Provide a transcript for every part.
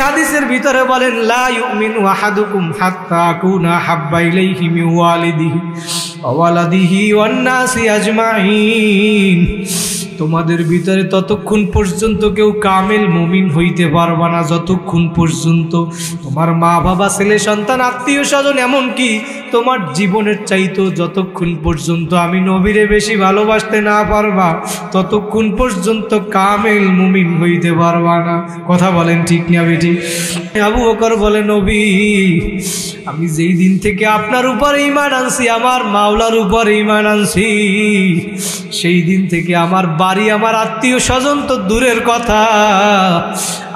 হাদিসের ভিতরে বলেন লা ইউমিনু আহাদুকুম হাত্তা আকুনা হাব্বা ইলাইহি মিন ওয়ালিদিহি ওয়া ওয়ালাদিহি ওয়ান নাসি আজমাইন। তোমাদের ভিতরে ততক্ষণ পর্যন্ত কেউ কামেল মুমিন হইতে পারবা না যতক্ষণ পর্যন্ত তোমার মা বাবা ছেলে সন্তান আত্মীয় স্বজন এমনকি তোমার জীবনের চাইতো যতক্ষণ পর্যন্ত আমি নবীরে বেশি ভালোবাসতে না পারবা ততক্ষণ পর্যন্ত কামেল মুমিন হইতে পারবা না। কথা বলেন ঠিক না বেটি? আবু বকর বলে নবী আমি যেই দিন থেকে আপনার উপরে ঈমান আনছি আমার মাওলার উপরে ঈমান আনছি সেই দিন থেকে আমার বাড়ি আমার আত্মীয় স্বজন তো দূরের কথা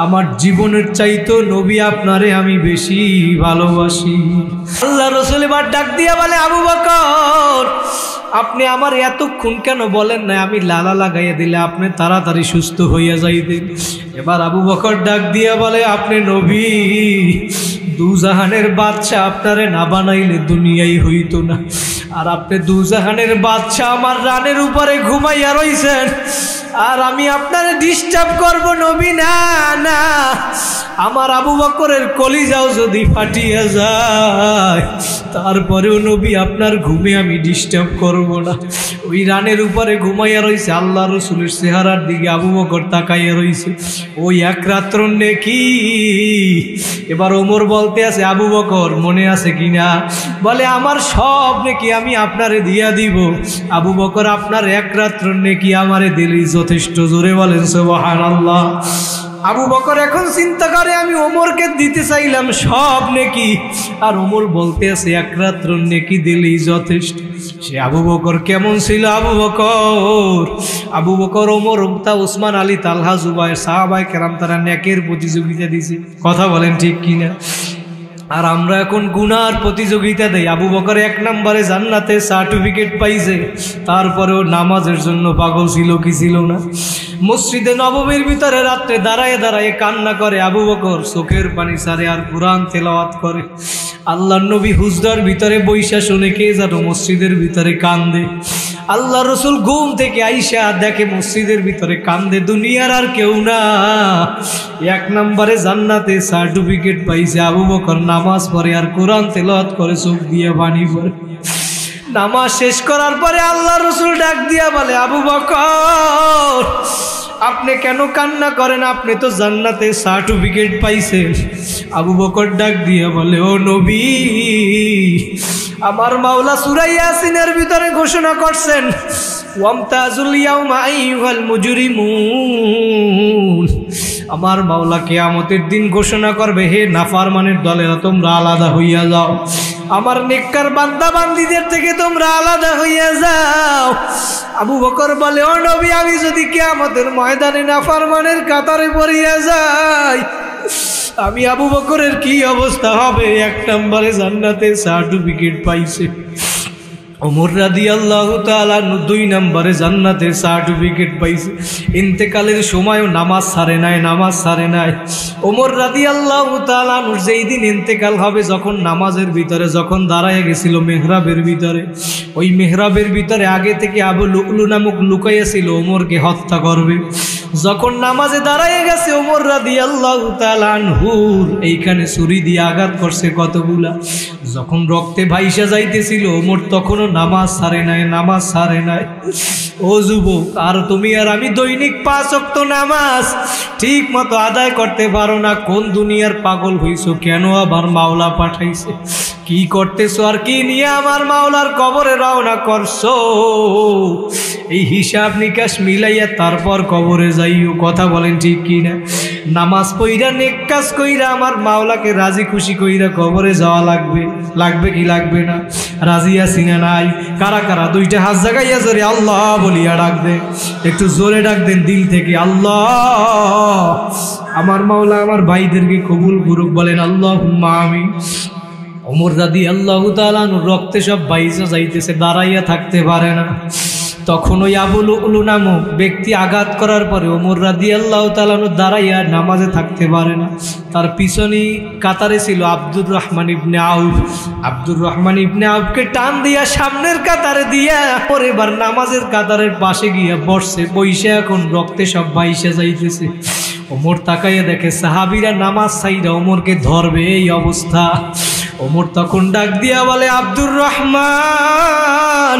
আমার জীবনের চাইতো নবী আপনারে আমি বেশি ভালোবাসি। আল্লাহ রাসূল এবার ডাক দিয়া বলে আবু বকর আপনি আমার এতক্ষণ কেন বলেন না আমি লালা লাগাইয়া দিলে আপনি তাড়াতাড়ি সুস্থ হইয়া যাইতেন। এবার আবু বকর ডাক দিয়া বলে আপনি নবী দুজাহানের বাদশাহ আপনারে না বানাইলে দুনিয়াই হইতো না আর আপনি দুজাহানের বাদশাহ আমার রানের উপরে ঘুমাইয়া রইছেন আর আমি আপনারে ডিস্টার্ব করব নবী না না আমার আবু বকরের কলিজাও যদি ফাটিয়া যায় তারপরেও নবী আপনার ঘুমে আমি ডিস্টার্ব করব না। ওই রানের উপরে ঘুমাইয়া রইছে আল্লাহ রাসূলের চেহারার দিকে আবু বকর তাকাইয়া রইছে ওই এক রাত্র নেকি। এবার ওমর বলতে আছে আবু বকর মনে আছে কিনা? বলে আমার সব নেকি আমি আপনারে দিয়া দিব। আবু বকর আপনার এক রাত্র নেকি আমারে দিলেই যথেষ্ট। জোরে বলেন সুবহানাল্লাহ। আবু বকর এখন চিন্তা করে আমি ওমরকে দিতে চাইলাম সব নেকি আর ওমর বলতে আছে এক রাত্র নেকি দিলেই যথেষ্ট। সে আবু বকর কেমন ছিল? আবু বকর ওমর তা ওসমান আলী তালহা জুবাইর সাহাবায়ে কেরাম তারা নেকের প্রতিযোগিতা দিছে। কথা বলেন ঠিক কিনা? আর আমরা এখন গুনার প্রতিযোগিতা দেই। আবু বকর এক নম্বরে জান্নাতে সার্টিফিকেট পাইছে তারপরেও নামাজের জন্য পাগল ছিল কি ছিল না? মসজিদে নববীর ভিতরে রাত্রে দাঁড়ায় দাঁড়ায় কান্না করে আবু বকর চোখের পানি ছাড়ে আর কুরআন তেলাওয়াত করে। আল্লাহর নবী হুজরার ভিতরে বৈশা শুনে কে যেন মসজিদের ভিতরে কান্দে। আল্লাহ রসুল ঘুম থেকে আইসা দেখে মসজিদের ভিতরে কান্দে দুনিয়ার আর কেউ না এক নম্বরে জান্নাতে সার্টিফিকেট পাইছে আবু বকর নামাজ পড়ে আর কোরআন তেলাওয়াত করে চোখ দিয়ে পানি পড়ে। নামাজ শেষ করার পরে আল্লাহ রসুল ডাক দিয়া বলে আবু বকর আপনি কেন কান্না করেন? আপনি তো জান্নাতে সার্টিফিকেট পাইছেন। আবু বকর ডাক দিয়া বলে ও নবী আমার মাওলা সূরা ইয়াসিনের ভিতরে ঘোষণা করছেন ওয়ামতাজুল ইয়াউমা আইয়ুহাল মুজরিমুন। আমার মাওলা কিয়ামতের দিন ঘোষণা করবে হে নাফরমানের দলেরা তোমরা আলাদা হইয়া যাও আমার নেককার বান্দা বান্দীদের থেকে তোমরা আলাদা হইয়া যাও। আবু বকর বলে ও নবী আমি যদি কিয়ামতের ময়দানে নাফরমানের কাতারে পড়িয়া যাই আমি আবু বকরের কি অবস্থা হবে? এক নম্বরে জান্নাতে সার্টিফিকেট পাইছে। ওমর রাদিয়াল্লাহু তাআলা 2 নম্বরে জান্নাতের সার্টিফিকেট পাইছে। ইন্তেকালের সময়ও নামাজ ছাড়ে নাই। ওমর রাদিয়াল্লাহু তাআলা যেই দিন ইন্তেকাল হবে যখন নামাজের ভিতরে যখন দাঁড়ায় গেছিল মেহরাবের ভিতরে ওই মেহরাবের ভিতরে আগে থেকে আবু লুলু নামক লুকাইয়া ছিল ওমরকে হত্যা করবে। যখন নামাজে দাঁড়ায় গেছে ওমর রাদিয়াল্লাহু তাআলা আনহুর এইখানে ছুরি দিয়ে আঘাত করছে কতগুলা। যখন রক্তে ভাইসা যাইতেছিল ওমর তখনও নামাজ ছাড়ে নাই। ও যুবক আর তুমি আর আমি দৈনিক 5 ওয়াক্ত নামাজ ঠিক মতো আদায় করতে পারো না। কোন দুনিয়ার পাগল হইছো? কেন আবার মাওলা পাঠাইছে? কি করতেছো আর কি নিয়ে আমার মাওলার কবরে রওনা করছো? এই হিসাব নিকাশ মিলাইয়া তারপর কবরে যাইও। কথা বলেন ঠিক কিনা? নামাজ পড়া নেক কাজ কইরা আমার মাওলাকে রাজি খুশি কইরা কবরে যাওয়া লাগবে কি লাগবে না? রাজি আছি না নাই? কারা কারা 2টা হাত জাগাইয়া জোরে আল্লাহ বলিয়া ডাক দেন। একটু জোরে ডাক দেন দিল থেকে আল্লাহ। আমার মাওলা আমার ভাইদেরকে কবুল করুক। বলেন আল্লাহুম্মা আমিন। ওমর রাদিয়াল্লাহু তাআলা রক্তে সব বাইসা যাইতেছে দাঁড়াইয়া থাকতে পারে না। তখন ওই আবু লুলু নামক ব্যক্তি আঘাত করার পরে ওমর রাদিয়াল্লাহু তাআলা দাঁড়াইয়া নামাজে থাকতে পারে না। তার পিছনে কাতারে ছিল আব্দুর রহমান ইবনে আউফকে টান দিয়া সামনের কাতারে দিয়া পরে এবার নামাজের কাতারের পাশে গিয়া বসছে। বইসা এখন রক্তে সব বাইসা যাইতেছে। ওমর তাকাইয়া দেখে সাহাবীরা নামাজ ছাইরা ওমরকে ধরবে এই অবস্থা। ওমর তখন ডাক দিয়া বলে, আব্দুর রহমান,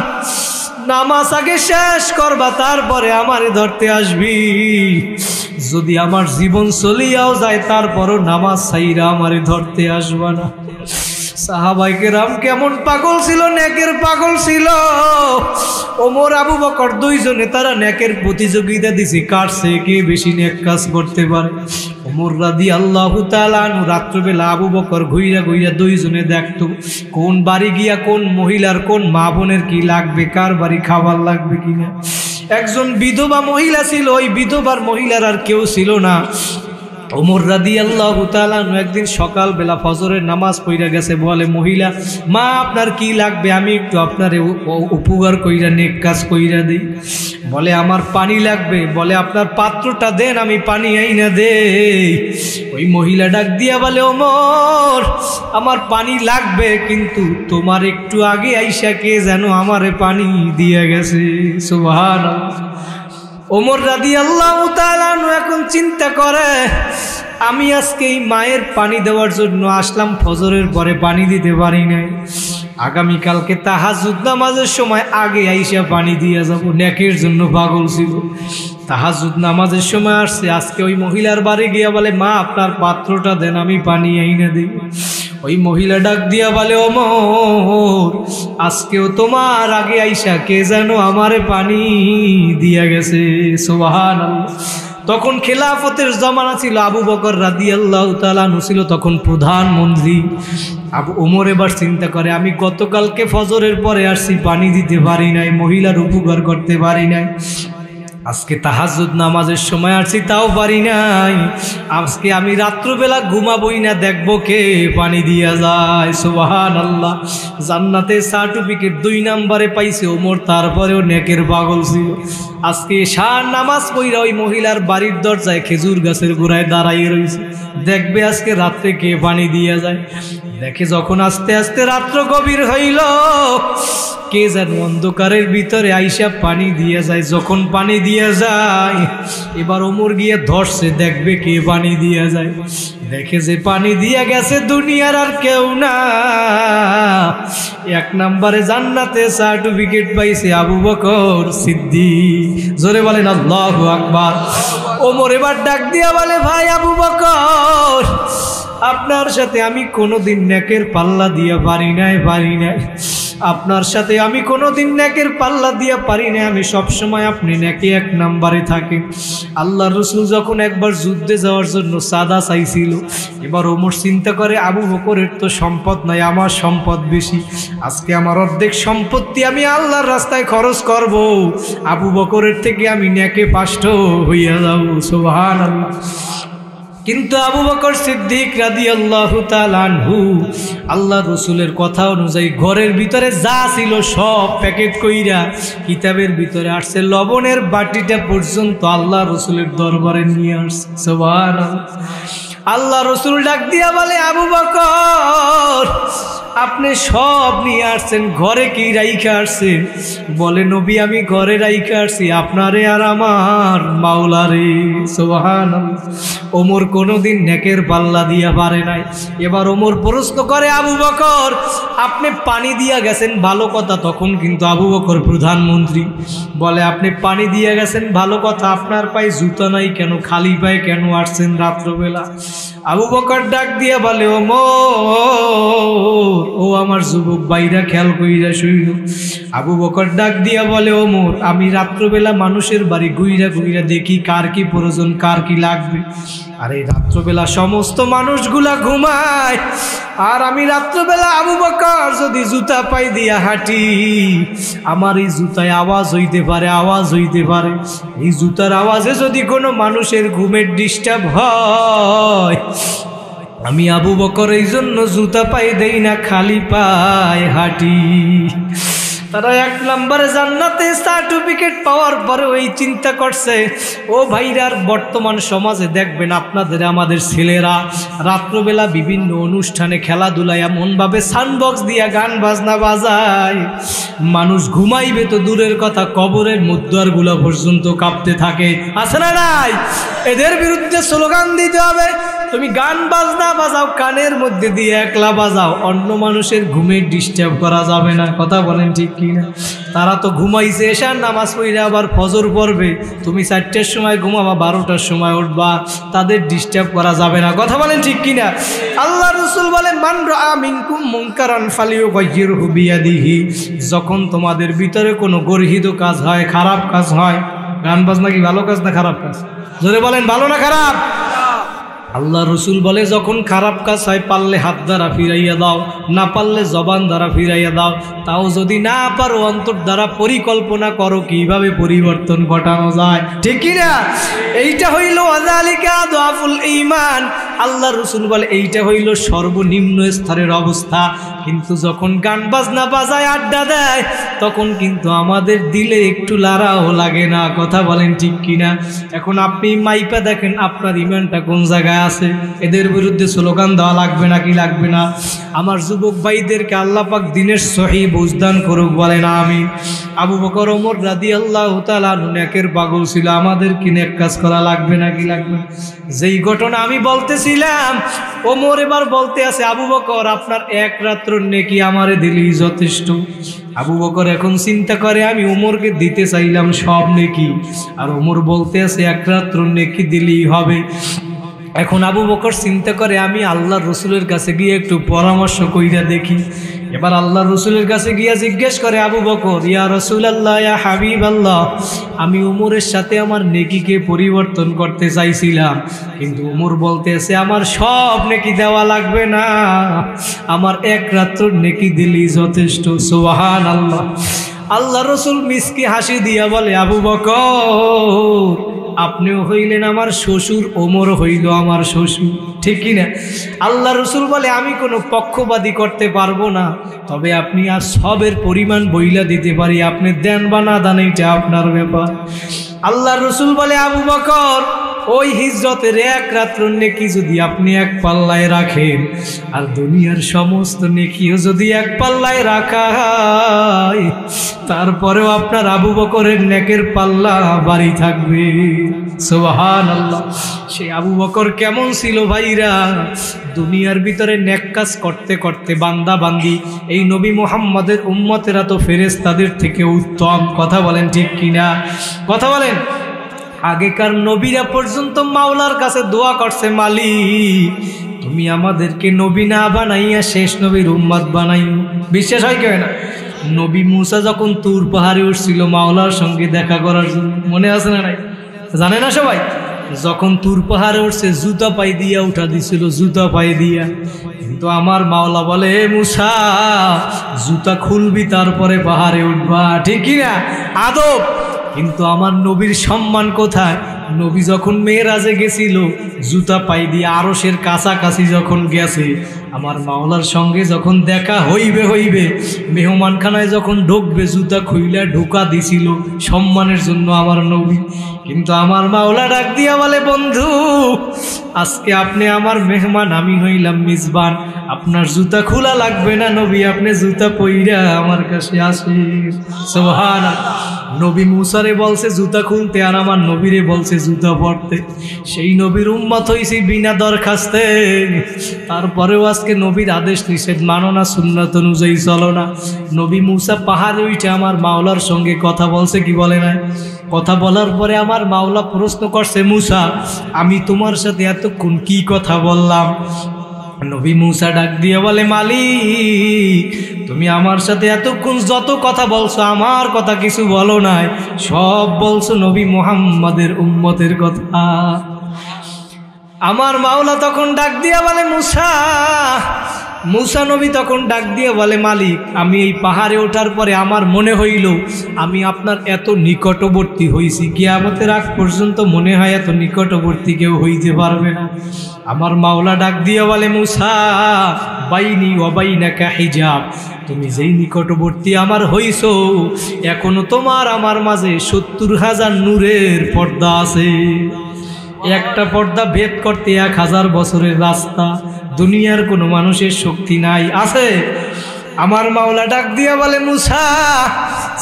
নামাজ আগে শেষ করবা, তারপরে আমারে ধরতে আসবি। যদি আমার জীবন চলিয়াও যায় তারপরও নামাজ ছাইরা আমারে ধরতে আসবা না। সাহাবায়ে কেরাম কেমন পাগল ছিল, নেকের পাগল ছিল। ওমর আবু বকর দুইজনে তারা নেকের প্রতিযোগিতা দিছে, কার সে কে বেশি নেক কাজ করতে পারে। ওমর রাদিয়াল্লাহু তাআলা আনহু রাত্রবেলা আবু বকর ঘুইরা ঘুইরা দুইজনে দেখতো কোন বাড়ি গিয়া কোন মহিলার কোন মা বোনের কি লাগবে, কার বাড়ি খাবার লাগবে কিনা। একজন বিধবা মহিলা ছিল, ওই বিধবার মহিলার আর কেউ ছিল না। ওমর রাদিয়াল্লাহু তাআলা একদিন সকালবেলা ফজরের নামাজ পড়া গেছে, বলে, মহিলা, মা আপনার কি লাগবে, আমি একটু আপনার উপকার কইরা নেক কাজ কইরা দিই। বলে, আমার পানি লাগবে। বলে, আপনার পাত্রটা দেন, আমি পানি আইনা দেই। ওই মহিলা ডাক দিয়া বলে, ওমর, আমার পানি লাগবে, কিন্তু তোমার একটু আগে আইসা কে যেন আমারে পানি দিয়া গেছে। সুবহানাল্লাহ। ওমর রাদিয়াল্লাহু তাআলা এখন চিন্তা করে, আমি আজকে এই মায়ের পানি দেওয়ার জন্য আসলাম, ফজরের পরে পানি দিতে পারি নাই, আগামীকালকে তাহাজ্জুদ নামাজের সময় আগে আইসা পানি দিয়ে যাব। নেকের জন্য পাগল ছিল, তাহাজ্জুদ নামাজের সময় আসছে। আজকে ওই মহিলার বাড়ি গিয়া বলে, মা আপনার পাত্রটা দেন, আমি পানি আইনা দিই। ওই মহিলা ডাক দিয়া বলে, ওমর, আজকেও তোমার আগে আইসা কে যেন আমারে পানি দিয়া গেছে। সুবহানাল্লাহ। তখন খেলাফতের জামানা ছিল, আবু বকর রাদিয়াল্লাহু তাআলা আনহু ছিল তখন প্রধানমন্ত্রী। ওমর এবার চিন্তা করে, আমি গতকালকে ফজরের পরে আসছি, পানি দিতে পারি নাই, মহিলার উপকার করতে পারি নাই। আজকে তাহাজ্জুদ নামাজের সময় আসছি, তাও পারি নাই। আজকে আমি রাত্রবেলা ঘুমাবই না, দেখবো কে পানি দিয়া যায়। সুবহানাল্লাহ। জান্নাতে সার্টিফিকেট 2 নম্বরে পাইছে ওমর, তারপরেও নেকের পাগল ছিল। আজকে শার নামাজ পড়া ওই মহিলার বাড়ির দরজায় খেজুর গাছের গোড়ায় দাঁড়াইয়ে রয়েছে, দেখবে আজকে রাত্রে কে পানি দিয়া যায়। দেখে যখন আস্তে আস্তে রাত্র গভীর হইল, কে যেন অন্ধকারের ভিতরে আইসা পানি দিয়ে যায়। যখন পানি দিয়ে যায়, এবার ওমর গিয়ে ধরছে, দেখবে কে পানি দিয়ে যায়। দেখে যে পানি দিয়ে গেছে দুনিয়ার আর কেউ না, 1 নম্বরে জান্নাতে সার্টিফিকেট পাইছে আবু বকর সিদ্দিক। জোরে বলেন আল্লাহু আকবার। ওমর এবার ডাক দিয়া বলে, ভাই আবু বকর, আপনার সাথে আমি কোনোদিন নেকের পাল্লা দিয়া পারি নাই। আপনার সাথে আমি কোনোদিন নেকের পাল্লা দিয়া পারি না, আমি সবসময় আপনি নেকে 1 নম্বরে থাকেন। আল্লাহ রসুল যখন একবার যুদ্ধে যাওয়ার জন্য সাদা চাইছিল, এবার ওমর চিন্তা করে, আবু বকরের তো সম্পদ নাই, আমার সম্পদ বেশি। আজকে আমার অর্ধেক সম্পত্তি আমি আল্লাহর রাস্তায় খরচ করব, আবু বকরের থেকে আমি নেকে 5 হইয়া যাব। সুবহানাল্লাহ। কিন্তু আবু বকর সিদ্দিক রাদিয়াল্লাহু তাআলা আনহু আল্লাহ রসুলের কথা অনুযায়ী ঘরের ভিতরে যা ছিল সব প্যাকেট কইরা কিতাবের ভিতরে আসছে, লবণের বাটিটা পর্যন্ত আল্লাহ রসুলের দরবারে নিয়ে আসছে। সুবহানাল্লাহ। আল্লাহ রসুল ডাক দিয়া বলে, আবু বকর, আপনি সব নিয়ে আসছেন, ঘরে কি রাইখা আসছেন? বলে, নবী, আমি ঘরে রাইখা আসছি আপনারে আর আমার মাওলারে। সুবহানাল্লাহ। ওমর কোনোদিন নেকের পাল্লা দিয়া পারে নাই। এবার ওমর প্রশ্ন করে, আবু বকর, আপনি পানি দিয়া গেছেন ভালো কথা, তখন কিন্তু আবু বকর প্রধানমন্ত্রী। বলে, আপনি পানি দিয়া গেছেন ভালো কথা, আপনার পায়ে জুতা নাই কেন, খালি পায়ে কেন আসছেন রাত্রবেলা? আবু বকর ডাক দিয়া বলে, ওমর, ও আমার যুবক ভাইরা, খেয়াল কইরা শুইল। আবু বকর ডাক দিয়া বলে, ওমর, আমি রাত্রবেলা মানুষের বাড়ি ঘুইরা ঘুইরা দেখি কার কি প্রয়োজন, কার কি লাগবে। আর এই রাত্রবেলা সমস্ত মানুষগুলা ঘুমায়, আর আমি রাত্রবেলা আবু বকর যদি জুতা পাই দিয়া হাঁটি, আমার এই জুতায় আওয়াজ হইতে পারে, এই জুতার আওয়াজে যদি কোনো মানুষের ঘুমের ডিস্টার্ব হয়, আমি আবু বকর এই জন্য জুতা পায়ে দেই না, খালি পায়ে হাঁটি। তারা 1 নম্বরে জান্নাতে সার্টিফিকেট পাওয়ার পরে ওই চিন্তা করছে, ও ভাইরার বর্তমান সমাজে দেখবেন আপনাদের আমাদের ছেলেরা রাত্রবেলা বিভিন্ন অনুষ্ঠানে খেলাধুলায় এমনভাবে সাউন্ডবক্স দিয়া গান বাজনা বাজায়, মানুষ ঘুমাইবে তো দূরের কথা, কবরের মুদ্রাগুলো পর্যন্ত কাঁপতে থাকে। আছে না নাই? এদের বিরুদ্ধে স্লোগান দিতে হবে। তুমি গান বাজনা বাজাও, কানের মধ্যে দিয়ে একলা বাজাও, অন্য মানুষের ঘুমে ডিস্টার্ব করা যাবে না। কথা বলেন ঠিক কি না? তারা তো ঘুমাইছে, এশার নামাজ পড়ে আবার ফজর পড়বে, তুমি 4টার সময় ঘুমাবা, 12টার সময় উঠবা, তাদের ডিস্টার্ব করা যাবে না। কথা বলেন ঠিক কি না? আল্লাহ রাসূল বলেন, মান রাআ মিনকুম মুনকারান ফালিয়ুগাইয়িরহু বিয়াদিহি, যখন তোমাদের ভিতরে কোনো গর্হিত কাজ হয়, খারাপ কাজ হয়, গান বাজনা কি ভালো কাজ না খারাপ কাজ? জোরে বলেন, ভালো না খারাপ? আল্লাহ রসুল বলে, যখন খারাপ কাজ হয় পারলে হাত দ্বারা ফিরাইয়া দাও, না পারলে জবান দ্বারা ফিরাইয়া দাও, তাও যদি না পারো অন্তর দ্বারা পরিকল্পনা করো কিভাবে পরিবর্তন ঘটানো যায়। ঠিক কি না? এইটা হইল ওয়াযালিকা আদআফুল ঈমান। আল্লাহ রসুল বলে এইটা হইল সর্বনিম্ন স্তরের অবস্থা। কিন্তু যখন গান বাজনা বাজায়, আড্ডা দেয়, তখন কিন্তু আমাদের দিলে একটু লাড়াও লাগে না। কথা বলেন ঠিক কিনা? এখন আপনি মাইপা দেখেন আপনার ইমানটা কোন জায়গায় আছে। এদের বিরুদ্ধে স্লোগান দেওয়া লাগবে না কি লাগবে না? আমার যুবক ভাইদেরকে আল্লাহ পাক দিনের সহি বুঝদান করুক, বলে না আমি। আবু বকর ওমর রাদিয়াল্লাহু তাআলা নেকের পাগল ছিল, আমাদের কি নেক কাজ করা লাগবে না কি লাগবে? যেই ঘটনা আমি বলতেছিলাম, ওমর এবার বলতে আছে, আবু বকর আপনার 1 রাত্র নেকি আমারে দিলেই যথেষ্ট। আবু বকর এখন চিন্তা করে, আমি ওমরকে দিতে চাইলাম সব নেকি, আর ওমর বলতে আছে 1 রাত্র নেকি দিলেই হবে। এখন আবু বকর চিন্তা করে, আমি আল্লাহর রসুলের কাছে গিয়ে একটু পরামর্শ কইরা দেখি। এবার আল্লাহর রসুলের কাছে গিয়া জিজ্ঞেস করে, আবু বকর, ইয়া রাসূলুল্লাহ, ইয়া হাবিবাল্লাহ, আমি উমরের সাথে আমার নেকিকে পরিবর্তন করতে চাইছিলাম, কিন্তু উমর বলতেছে আমার সব নেকি দেওয়া লাগবে না, আমার 1 রাত্র নেকি দিলেই যথেষ্ট। সুবহানাল্লাহ। আল্লাহ রসুল মিসকি হাসি দিয়া বলে, আবু বকর, আপনিও হইলেন আমার শ্বশুর, ওমর হইল আমার শ্বশুর। ঠিক কিনা? আল্লাহ রসুল বলে, আমি কোনো পক্ষবাদী করতে পারবো না, তবে আপনি আর সবের পরিমাণ বইলা দিতে পারি, আপনি দেন বা না দেন এইটা আপনার ব্যাপার। আল্লাহ রসুল বলে, আবু বকর, ওই হিজরতের 1 রাত্র নেকি যদি আপনি 1 পাল্লায় রাখেন, আর দুনিয়ার সমস্ত নেকিও যদি 1 পাল্লায় রাখা হয়, তারপরেও আপনার আবু বকরের নেকের পাল্লা বাড়ি থাকবে। সুবহানাল্লাহ। সে আবু বকর কেমন ছিল ভাইরা? দুনিয়ার ভিতরে নেক কাজ করতে করতে বান্দা বান্দি, এই নবী মুহাম্মদের উম্মতেরা তো ফেরেশতাদের থেকে উত্তম। কথা বলেন ঠিক কিনা? কথা বলেন। আগেকার নবীরা পর্যন্ত মাওলার কাছে দোয়া করছে, মালিক তুমি আমাদেরকে নবী না বানাইয়া শেষ নবীর উম্মত বানাইও। বিশ্বাস হয় কেন না? নবী মুসা যখন তুর পাহাড়ে উঠছিল মাওলার সঙ্গে দেখা করার জন্য, মনে আছে না নাই? জানে না সবাই? যখন তুর পাহাড়ে উঠছে জুতা পাই দিয়া উঠা দিছিল, জুতা পাই দিয়া। কিন্তু আমার মাওলা বলে, হে মুসা, জুতা খুলবি তারপরে পাহাড়ে উঠবা। ঠিক কিনা? আদব। কিন্তু আমার নবীর সম্মান কোথায়? নবী যখন মেরাজে গেছিল, জুতা পাই দিয়ে আরশের কাছাকাছি যখন গেছে, আমার মাওলার সঙ্গে যখন দেখা হইবে, মেহমানখানায় যখন ঢুকবে, জুতা খুইলা ঢুকা দিছিল সম্মানের জন্য আমার নবী। কিন্তু আমার মাওলা ডাক দিয়া বলে, বন্ধু, আজকে আপনি আমার মেহমান, আমি হইলাম মিজবান, আপনার জুতা খোলা লাগবে না নবী, আপনি জুতা পইরা আমার কাছে আসেন। সুবহানাল্লাহ। নবী মুসারে বলছে জুতা খুলতে, আর আমার নবীরে বলছে জুতা পরতে। সেই নবীর উম্মত হইছি বিনা দরখাস্তে, তারপরেও আজকে নবীর আদেশ নিষেধ মানো না, সুন্নাত অনুযায়ী চলো না। নবী মুসা পাহাড়ে উঠে আমার মাওলার সঙ্গে কথা বলছে, কি বলে না? কথা বলার পরে আমার মাওলা প্রশ্ন করছে, মুসা, আমি তোমার সাথে এতক্ষণ কি কথা বললাম? নবী মুসা ডাক দিয়ে বলে, মালিক তুমি আমার সাথে এতক্ষণ যত কথা বলছো, আমার কথা কিছু বলো নাই, সব বলছো নবী মুহাম্মাদের উম্মতের কথা। আমার মাওলা তখন ডাক দিয়া বলে, মুসা মূসা নবী তখন ডাক দিয়ে বলে, মালিক, আমি এই পাহাড়ে ওঠার পরে আমার মনে হইল আমি আপনার এত নিকটবর্তী হইছি, কিয়ামতের আগ পর্যন্ত মনে হয় এত নিকটবর্তী কেউ হইতে পারবে না। আমার মাওলা ডাক দিয়ে বলে, মূসা, বাইনি ওয়া বাইনাকা হিজাব, তুমি যেই নিকটবর্তী আমার হইছো, এখনো তোমার আমার মাঝে 70,000 নূরের পর্দা আছে। একটা পর্দা ভেদ করতে 1000 বছরের রাস্তা। দুনিয়ার কোনো মানুষের শক্তি নাই, আছে? আমার মাওলা ডাক দিয়া বলে, মূসা,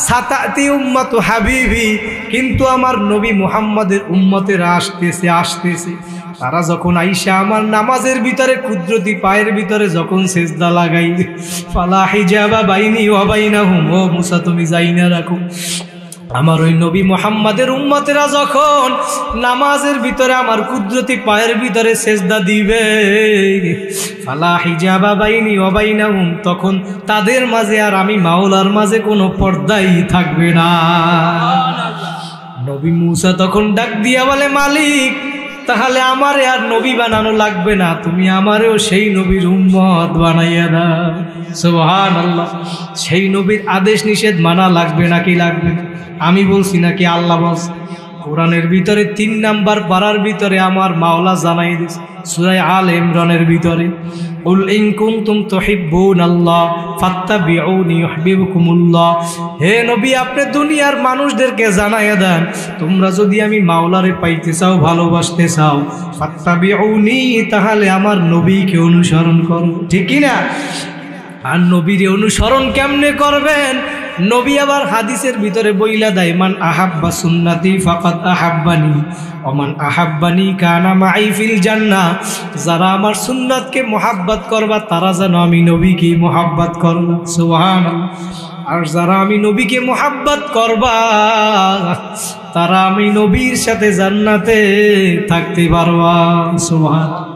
সাতাতি উম্মতু হাবিবি, কিন্তু আমার নবী মুহাম্মাদের উম্মতেরা আসতেছে। তারা যখন আইসা আমার নামাজের ভিতরে কুদরতি পায়ের ভিতরে যখন সেজদা লাগাই, ফালা হিজাবা বাইনি ওয়া বাইনাহুম, ও মূসা তুমি যাই না রাখো, আমার ওই নবী মুহাম্মাদের উম্মতেরা যখন নামাজের ভিতরে আমার কুদরতি পায়ের ভিতরে সেজদা দিবে, ফালা হিজাবা বাইনি ওয়া বাইনাহুম, তখন তাদের মাঝে আর আমি মাওলার মাঝে কোনো পর্দাই থাকবে না। নবী মূসা তখন ডাক দিয়া বলে, মালিক, তাহলে আমারে আর নবী বানানো লাগবে না, তুমি আমারেও সেই নবীর উম্মত বানাইয়া দাও। সুবহানাল্লাহ। সেই নবীর আদেশ নিষেধ মানা লাগবে নাকি লাগবে না? আমি বলছি নাকি আল্লাহ বলছে? কোরআনের ভিতরে 3 নাম্বার পারার ভিতরে আমার মাওলা জানাই দিয়েছে, সূরা আলে ইমরানের ভিতরে, কুল ইন কুনতুম তুহিব্বুনাল্লাহ ফাত্তাবিউনি ইউহিব্বুকুমুল্লাহ। হে নবী, আপনি দুনিয়ার মানুষদেরকে জানাইয়া দেন, তোমরা যদি আমি মাওলারে পাইতে চাও, ভালোবাসতে চাও, ফাত্তাবিউনি, তাহলে আমার নবীকে অনুসরণ করো। ঠিক কি না? আর নবীর অনুসরণ কেমনে করবেন? নবী আবার হাদিসের ভিতরে বইলা দেয়, মান আহাব্বা সুন্নতি ফাকাদ আহাব্বানি ওয়া মান আহাব্বানি কানা মাই ফিল জান্নাহ। যারা আমার সুন্নাতকে মোহাব্বত করবা তারা যেন আমি নবীকে মোহাব্বত করবা। সুবহানাল্লাহ। আর যারা আমি নবীকে মোহাব্বত করবা তারা আমি নবীর সাথে জান্নাতে থাকতে পারবা। সুবহানাল্লাহ।